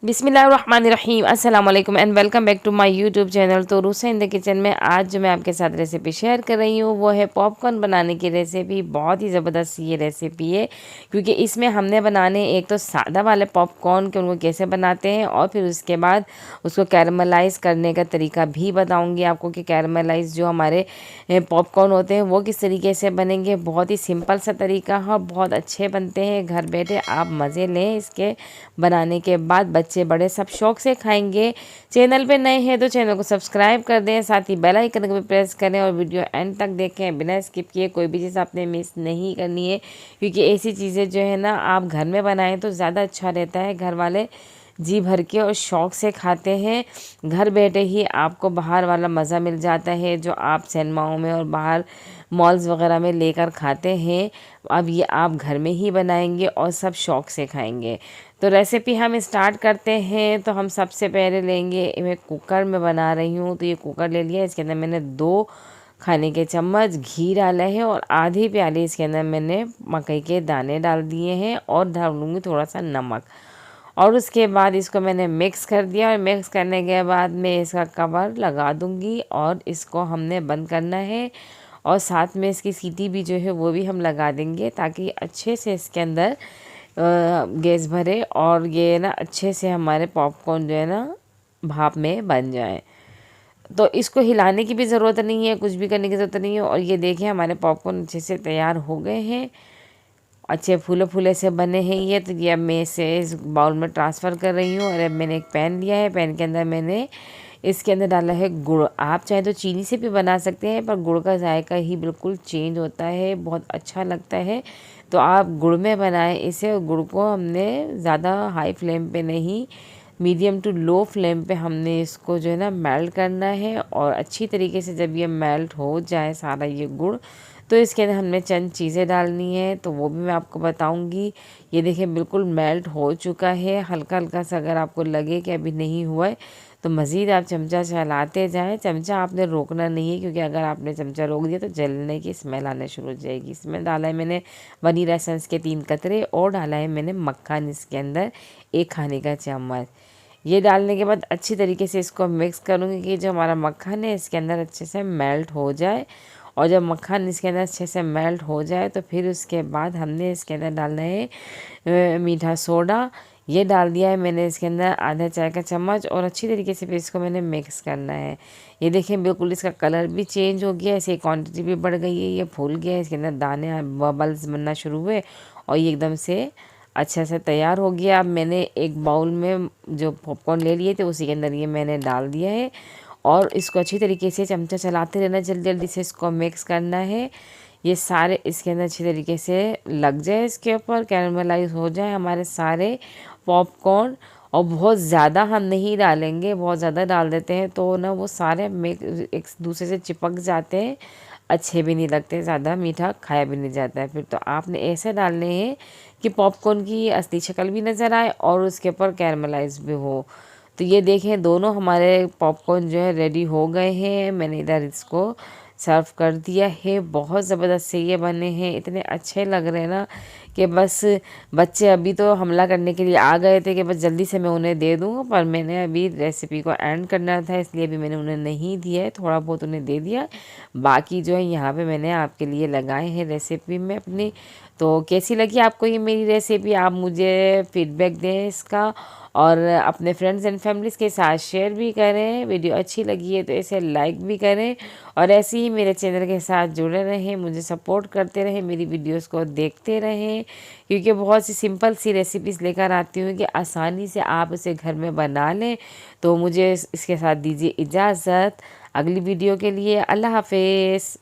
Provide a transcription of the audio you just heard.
बिस्मिल्लाहिर्रहमानिर्रहीम अस्सलाम वालेकुम and welcome back to my YouTube channel. तो रूसा इन द किचन में आज जो मैं आपके साथ रेसिपी शेयर कर रही हूँ वो है पॉपकॉर्न बनाने की रेसिपी। बहुत ही ज़बरदस्त ये रेसिपी है क्योंकि इसमें हमने बनाने एक तो सादा वाले पॉपकॉर्न के उनको कैसे बनाते हैं और फिर उसके बाद उसको कैरमलाइज़ करने का तरीका भी बताऊँगी आपको कि कैरमलाइज़ जो हमारे पॉपकॉर्न होते हैं वो किस तरीके से बनेंगे। बहुत ही सिंपल सा तरीका है और बहुत अच्छे बनते हैं। घर बैठे आप मज़े लें इसके बनाने के बाद, बच्चे बड़े सब शौक से खाएंगे। चैनल पे नए हैं तो चैनल को सब्सक्राइब कर दें, साथ ही बेल आइकन को भी प्रेस करें और वीडियो एंड तक देखें बिना स्किप किए। कोई भी चीज़ आपने मिस नहीं करनी है क्योंकि ऐसी चीज़ें जो है ना आप घर में बनाएं तो ज़्यादा अच्छा रहता है। घर वाले जी भर के और शौक़ से खाते हैं। घर बैठे ही आपको बाहर वाला मज़ा मिल जाता है जो आप सिनेमाओं में और बाहर मॉल्स वगैरह में लेकर खाते हैं। अब ये आप घर में ही बनाएंगे और सब शौक़ से खाएंगे। तो रेसिपी हम स्टार्ट करते हैं। तो हम सबसे पहले लेंगे, मैं कुकर में बना रही हूँ तो ये कुकर ले लिया। इसके अंदर मैंने 2 खाने के चम्मच घी डाला है और आधी प्याली इसके अंदर मैंने मकई के दाने डाल दिए हैं और डालूँगी थोड़ा सा नमक। और उसके बाद इसको मैंने मिक्स कर दिया और मिक्स करने के बाद मैं इसका कवर लगा दूँगी और इसको हमने बंद करना है। और साथ में इसकी सीटी भी जो है वो भी हम लगा देंगे ताकि अच्छे से इसके अंदर गैस भरे और ये ना अच्छे से हमारे पॉपकॉर्न जो है ना भाप में बन जाए। तो इसको हिलाने की भी ज़रूरत नहीं है, कुछ भी करने की ज़रूरत नहीं है। और ये देखिए हमारे पॉपकॉर्न अच्छे से तैयार हो गए हैं, अच्छे फूले फूले से बने हैं ये। तो ये अब मैं इसे इस बाउल में ट्रांसफ़र कर रही हूँ। और अब मैंने एक पैन लिया है, पैन के अंदर मैंने इसके अंदर डाला है गुड़। आप चाहे तो चीनी से भी बना सकते हैं पर गुड़ का जायका ही बिल्कुल चेंज होता है, बहुत अच्छा लगता है। तो आप गुड़ में बनाएं इसे। और गुड़ को हमने ज़्यादा हाई फ्लेम पे नहीं, मीडियम टू लो फ्लेम पे हमने इसको जो है ना मेल्ट करना है। और अच्छी तरीके से जब ये मेल्ट हो जाए सारा ये गुड़, तो इसके अंदर हमने चंद चीज़ें डालनी है तो वो भी मैं आपको बताऊंगी। ये देखिए बिल्कुल मेल्ट हो चुका है। हल्का हल्का सा अगर आपको लगे कि अभी नहीं हुआ है तो मज़ीद आप चमचा चलाते जाएं। चमचा आपने रोकना नहीं है क्योंकि अगर आपने चमचा रोक दिया तो जलने की स्मेल आने शुरू हो जाएगी। इसमें डाला है मैंने वनीला एसेंस के 3 कतरे और डाला है मैंने मक्खन इसके अंदर 1 खाने का चम्मच। ये डालने के बाद अच्छी तरीके से इसको मिक्स करूँगी कि जो हमारा मक्खन है इसके अंदर अच्छे से मेल्ट हो जाए। और जब मक्खन इसके अंदर अच्छे से मेल्ट हो जाए तो फिर उसके बाद हमने इसके अंदर डालना है मीठा सोडा। ये डाल दिया है मैंने इसके अंदर आधा चाय का चम्मच और अच्छी तरीके से फिर इसको मैंने मिक्स करना है। ये देखें बिल्कुल इसका कलर भी चेंज हो गया, ऐसे क्वांटिटी भी बढ़ गई है, ये फूल गया है, इसके अंदर दाने बबल्स बनना शुरू हुए और ये एकदम से अच्छा से तैयार हो गया। अब मैंने एक बाउल में जो पॉपकॉर्न ले लिए थे उसी के अंदर ये मैंने डाल दिया है और इसको अच्छी तरीके से चमचा चलाते रहना, जल्दी जल्दी से इसको मिक्स करना है। ये सारे इसके अंदर अच्छी तरीके से लग जाए, इसके ऊपर कैरमलाइज हो जाए हमारे सारे पॉपकॉर्न। और बहुत ज़्यादा हम नहीं डालेंगे, बहुत ज़्यादा डाल देते हैं तो ना वो सारे एक दूसरे से चिपक जाते हैं, अच्छे भी नहीं लगते, ज़्यादा मीठा खाया भी नहीं जाता है। फिर तो आपने ऐसे डालने हैं कि पॉपकॉर्न की असली शक्ल भी नज़र आए और उसके ऊपर कैरमलाइज भी हो। तो ये देखें दोनों हमारे पॉपकॉर्न जो है रेडी हो गए हैं। मैंने इधर इसको सर्व कर दिया है। बहुत ज़बरदस्त से ये बने हैं, इतने अच्छे लग रहे हैं ना कि बस बच्चे अभी तो हमला करने के लिए आ गए थे कि बस जल्दी से मैं उन्हें दे दूँ। पर मैंने अभी रेसिपी को एंड करना था इसलिए अभी मैंने उन्हें नहीं दिया है, थोड़ा बहुत उन्हें दे दिया। बाकी जो है यहाँ पे मैंने आपके लिए लगाए हैं रेसिपी में अपनी। तो कैसी लगी आपको ये मेरी रेसिपी, आप मुझे फीडबैक दें इसका और अपने फ्रेंड्स एंड फैमिलीज़ के साथ शेयर भी करें। वीडियो अच्छी लगी है तो इसे लाइक भी करें और ऐसे ही मेरे चैनल के साथ जुड़े रहें, मुझे सपोर्ट करते रहें, मेरी वीडियोस को देखते रहें क्योंकि बहुत सी सिंपल सी रेसिपीज़ लेकर आती हूँ कि आसानी से आप इसे घर में बना लें। तो मुझे इसके साथ दीजिए इजाज़त, अगली वीडियो के लिए अल्लाह हाफिज़।